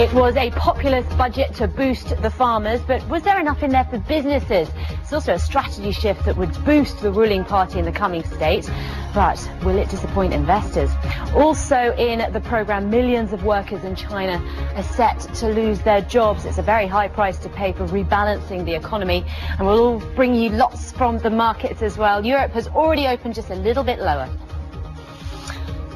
It was a populist budget to boost the farmers, but was there enough in there for businesses? It's also a strategy shift that would boost the ruling party in the coming state, but will it disappoint investors? Also in the programme, millions of workers in China are set to lose their jobs. It's a very high price to pay for rebalancing the economy, and we'll all bring you lots from the markets as well. Europe has already opened just a little bit lower.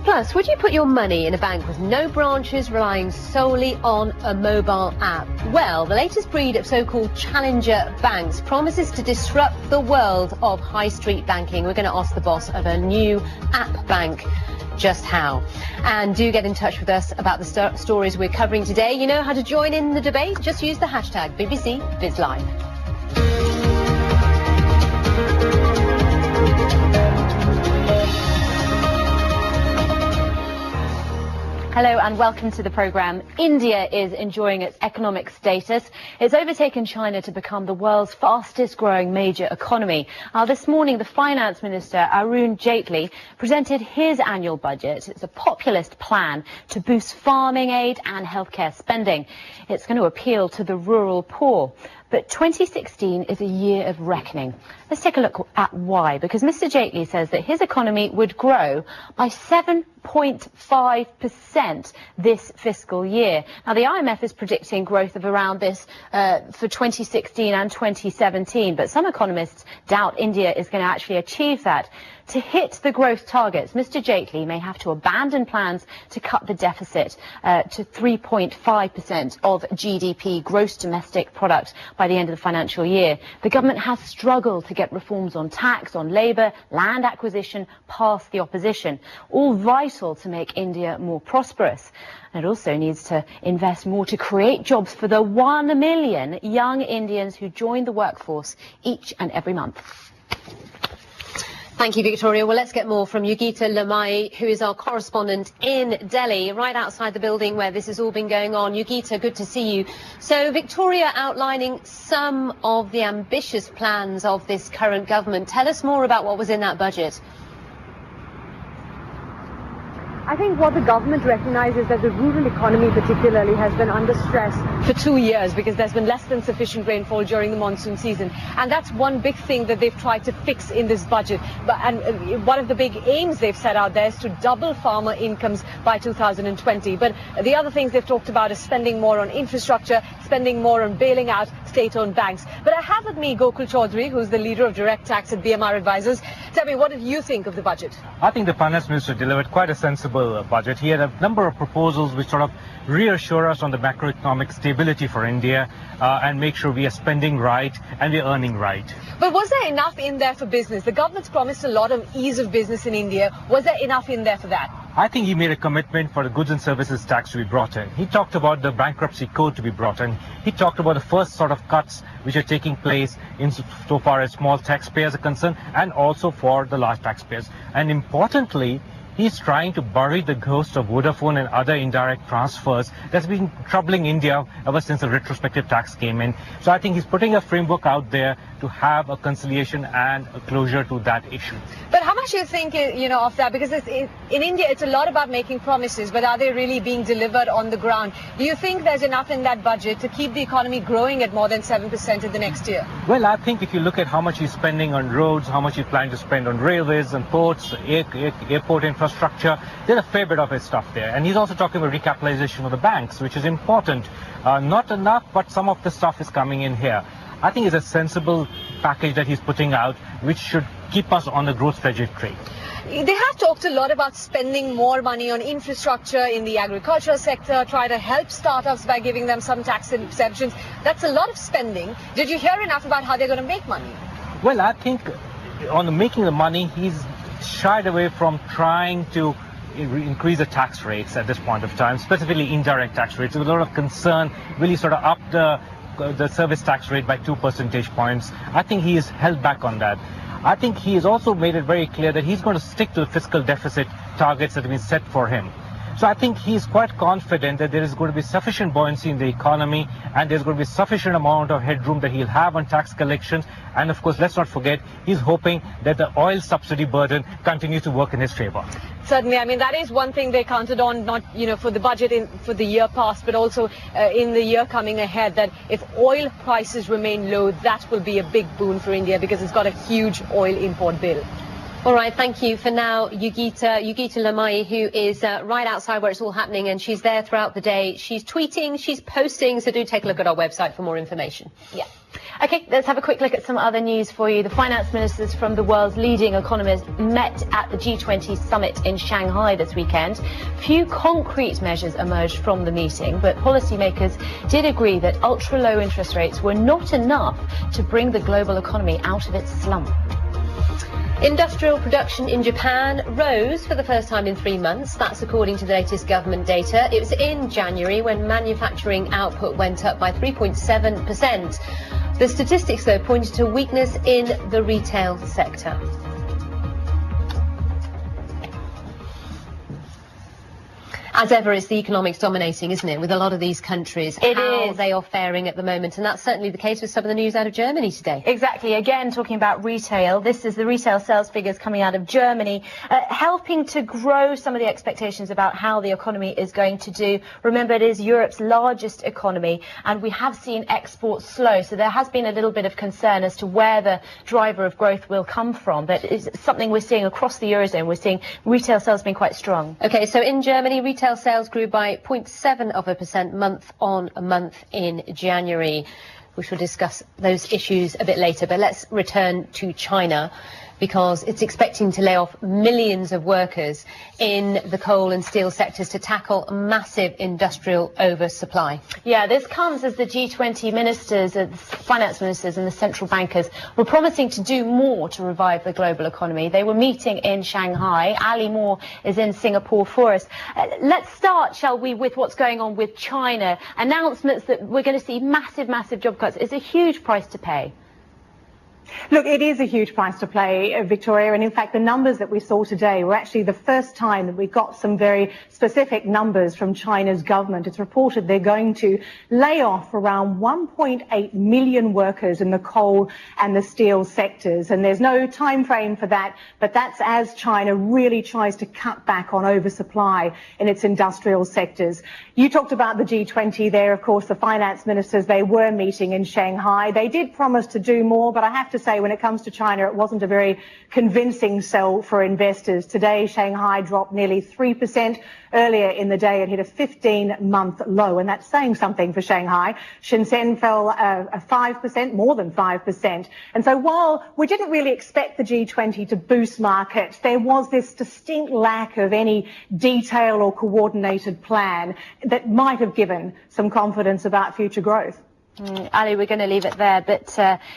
Plus, would you put your money in a bank with no branches, relying solely on a mobile app? Well, the latest breed of so-called challenger banks promises to disrupt the world of high street banking. We're going to ask the boss of a new app bank just how. And do get in touch with us about the stories we're covering today. You know how to join in the debate? Just use the hashtag BBC BizLive. Hello and welcome to the programme. India is enjoying its economic status. It's overtaken China to become the world's fastest growing major economy. This morning, the Finance Minister, Arun Jaitley, presented his annual budget. It's a populist plan to boost farming aid and healthcare spending. It's going to appeal to the rural poor. But 2016 is a year of reckoning. Let's take a look at why. Because Mr. Jaitley says that his economy would grow by 7.5% this fiscal year. Now, the IMF is predicting growth of around this for 2016 and 2017. But some economists doubt India is going to actually achieve that. To hit the growth targets, Mr. Jaitley may have to abandon plans to cut the deficit to 3.5% of GDP, gross domestic product, by the end of the financial year. The government has struggled to get reforms on tax, on labour, land acquisition past the opposition, all vital to make India more prosperous. And it also needs to invest more to create jobs for the 1 million young Indians who join the workforce each and every month. Thank you, Victoria. Well, let's get more from Yogita Lamai, who is our correspondent in Delhi, right outside the building where this has all been going on. Yogita, good to see you. So, Victoria outlining some of the ambitious plans of this current government. Tell us more about what was in that budget. I think what the government recognizes is that the rural economy particularly has been under stress for 2 years because there's been less than sufficient rainfall during the monsoon season. And that's one big thing that they've tried to fix in this budget. And one of the big aims they've set out there is to double farmer incomes by 2020. But the other things they've talked about is spending more on infrastructure, spending more on bailing out state-owned banks. But I have with me Gokul Chaudhri, who's the leader of direct tax at BMR Advisors. Tell me, what did you think of the budget? I think the Finance Minister delivered quite a sensible budget. He had a number of proposals which sort of reassure us on the macroeconomic stability for India and make sure we are spending right and we are earning right. But was there enough in there for business? The government's promised a lot of ease of business in India. Was there enough in there for that? I think he made a commitment for the goods and services tax to be brought in. He talked about the bankruptcy code to be brought in. He talked about the first sort of cuts which are taking place in so far as small taxpayers are concerned and also for the large taxpayers. And importantly, he's trying to bury the ghost of Vodafone and other indirect transfers that's been troubling India ever since the retrospective tax came in. So I think he's putting a framework out there to have a conciliation and a closure to that issue. But how much do you think, of that? Because in India, it's a lot about making promises, but are they really being delivered on the ground? Do you think there's enough in that budget to keep the economy growing at more than 7% in the next year? Well, I think if you look at how much he's spending on roads, how much he's planning to spend on railways and ports, airport infrastructure, there's a fair bit of his stuff there. And he's also talking about recapitalization of the banks, which is important. Not enough, but some of the stuff is coming in here. I think it's a sensible package that he's putting out, which should keep us on the growth trajectory. They have talked a lot about spending more money on infrastructure in the agricultural sector, try to help startups by giving them some tax exemptions. That's a lot of spending. Did you hear enough about how they're going to make money? Well, I think on making the money, he's shied away from trying to increase the tax rates at this point of time, specifically indirect tax rates. There's a lot of concern, really sort of up the service tax rate by 2 percentage points. I think he is held back on that. I think he has also made it very clear that he's going to stick to the fiscal deficit targets that have been set for him. So I think he's quite confident that there is going to be sufficient buoyancy in the economy, and there's going to be sufficient amount of headroom that he'll have on tax collections. And of course, let's not forget, he's hoping that the oil subsidy burden continues to work in his favor. Certainly, I mean, that is one thing they counted on, not, for the budget for the year past, but also in the year coming ahead, that if oil prices remain low, that will be a big boon for India because it's got a huge oil import bill. All right, thank you. For now, Yugita Lamai, who is right outside where it's all happening, and she's there throughout the day. She's tweeting, she's posting, so do take a look at our website for more information. Yeah. OK, let's have a quick look at some other news for you. The finance ministers from the world's leading economies met at the G20 summit in Shanghai this weekend. Few concrete measures emerged from the meeting, but policymakers did agree that ultra-low interest rates were not enough to bring the global economy out of its slump. Industrial production in Japan rose for the first time in 3 months. That's according to the latest government data. It was in January when manufacturing output went up by 3.7%. The statistics, though, pointed to weakness in the retail sector. As ever, it's the economics dominating, isn't it, with a lot of these countries, how they are faring at the moment. And that's certainly the case with some of the news out of Germany today. Exactly. Again, talking about retail, this is the retail sales figures coming out of Germany, helping to grow some of the expectations about how the economy is going to do. Remember, it is Europe's largest economy, and we have seen exports slow. So there has been a little bit of concern as to where the driver of growth will come from. But it's something we're seeing across the Eurozone. We're seeing retail sales being quite strong. OK, so in Germany, retail sales grew by 0.7% month on month in January. We shall discuss those issues a bit later, but let's return to China, because it's expecting to lay off millions of workers in the coal and steel sectors to tackle massive industrial oversupply. Yeah, this comes as the G20 ministers, the finance ministers and the central bankers were promising to do more to revive the global economy. They were meeting in Shanghai. Ali Moore is in Singapore for us. Let's start, shall we, with what's going on with China. Announcements that we're going to see massive job cuts. It's a huge price to pay. Look, it is a huge price to pay, Victoria, and in fact the numbers that we saw today were actually the first time that we got some very specific numbers from China's government. It's reported they're going to lay off around 1.8 million workers in the coal and the steel sectors, and there's no time frame for that, but that's as China really tries to cut back on oversupply in its industrial sectors. You talked about the G20 there, of course, the finance ministers, they were meeting in Shanghai. They did promise to do more, but I have to say when it comes to China, it wasn't a very convincing sell for investors. Today, Shanghai dropped nearly 3%. Earlier in the day, it hit a 15-month low, and that's saying something for Shanghai. Shenzhen fell 5%, more than 5%. And so while we didn't really expect the G20 to boost markets, there was this distinct lack of any detail or coordinated plan that might have given some confidence about future growth. Ali, we're going to leave it there, but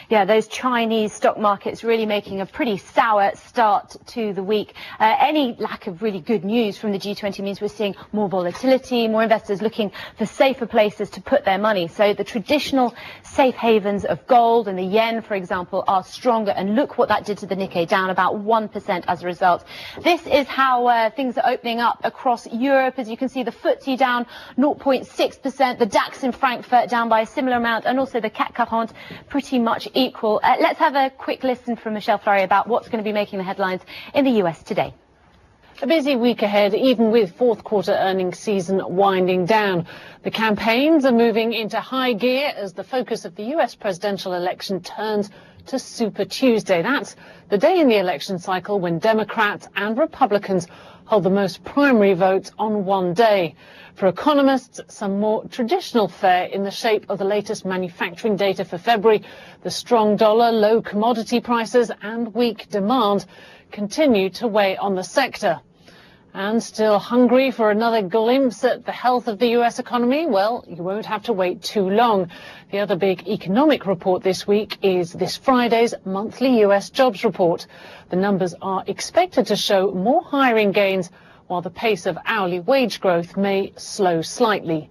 yeah, those Chinese stock markets really making a pretty sour start to the week. Any lack of really good news from the G20 means we're seeing more volatility, more investors looking for safer places to put their money. So the traditional safe havens of gold and the yen, for example, are stronger, and look what that did to the Nikkei, down about 1% as a result. This is how things are opening up across Europe. As you can see, the FTSE down 0.6%, the DAX in Frankfurt down by a similar amount, and also the CAC 40 pretty much equal. Let's have a quick listen from Michelle Fleury about what's going to be making the headlines in the US today. A busy week ahead, even with fourth quarter earnings season winding down. The campaigns are moving into high gear as the focus of the US presidential election turns to Super Tuesday. That's the day in the election cycle when Democrats and Republicans hold the most primary votes on one day. For economists, some more traditional fare in the shape of the latest manufacturing data for February, the strong dollar, low commodity prices and weak demand continue to weigh on the sector. And still hungry for another glimpse at the health of the US economy? Well, you won't have to wait too long. The other big economic report this week is this Friday's monthly US jobs report. The numbers are expected to show more hiring gains, while the pace of hourly wage growth may slow slightly.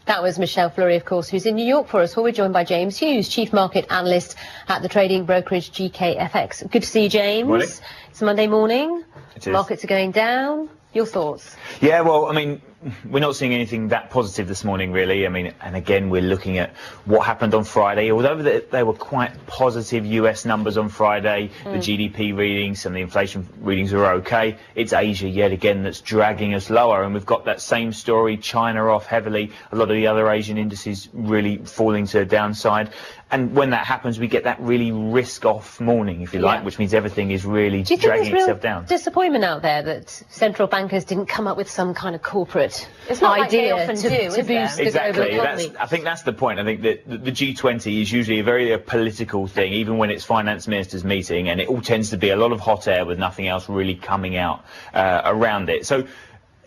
That was Michelle Fleury, of course, who's in New York for us. Well, we're joined by James Hughes, Chief Market Analyst at the trading brokerage GKFX. Good to see you, James. Morning. It's Monday morning. It is. Markets are going down. Your thoughts? Yeah, well, I mean, we're not seeing anything that positive this morning, really. I mean, and again, we're looking at what happened on Friday. Although there were quite positive US numbers on Friday, the GDP readings and the inflation readings were okay. It's Asia yet again that's dragging us lower, and we've got that same story, China off heavily, a lot of the other Asian indices really falling to the downside. And when that happens, we get that really risk-off morning, if you like, which means everything is really dragging itself down. Disappointment out there that central bankers didn't come up with some kind of corporate idea to boost the global economy. I think that's the point. I think that the G20 is usually a political thing, even when it's finance ministers meeting, and it all tends to be a lot of hot air with nothing else really coming out around it. So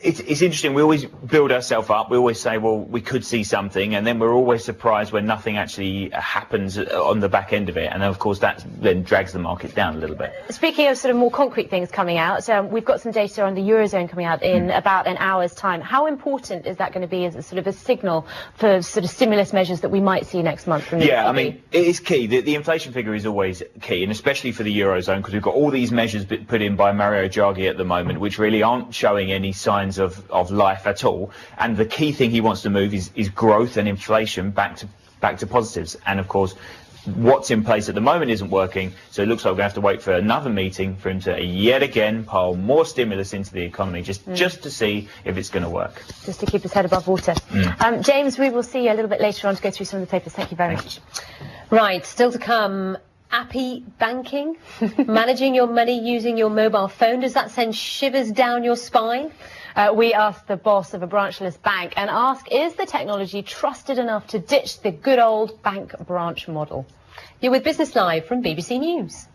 it's interesting. We always build ourselves up. We always say, well, we could see something, and then we're always surprised when nothing actually happens on the back end of it. And of course, that then drags the markets down a little bit. Speaking of sort of more concrete things coming out, we've got some data on the Eurozone coming out in about an hour's time. How important is that going to be as a sort of a signal for sort of stimulus measures that we might see next month from the ECB? I mean, it is key. The inflation figure is always key, and especially for the Eurozone, because we've got all these measures put in by Mario Draghi at the moment, which really aren't showing any signs of life at all. And the key thing he wants to move is growth and inflation back to positives. And of course, what's in place at the moment isn't working, so it looks like we're going to have to wait for another meeting for him to yet again pile more stimulus into the economy, just to see if it's going to work. Just to keep his head above water. James, we will see you a little bit later on to go through some of the papers. Thank you very much. Right, still to come. Appy banking, managing your money using your mobile phone. Does that send shivers down your spine? We asked the boss of a branchless bank and asked, is the technology trusted enough to ditch the good old bank branch model? You're with Business Live from BBC News.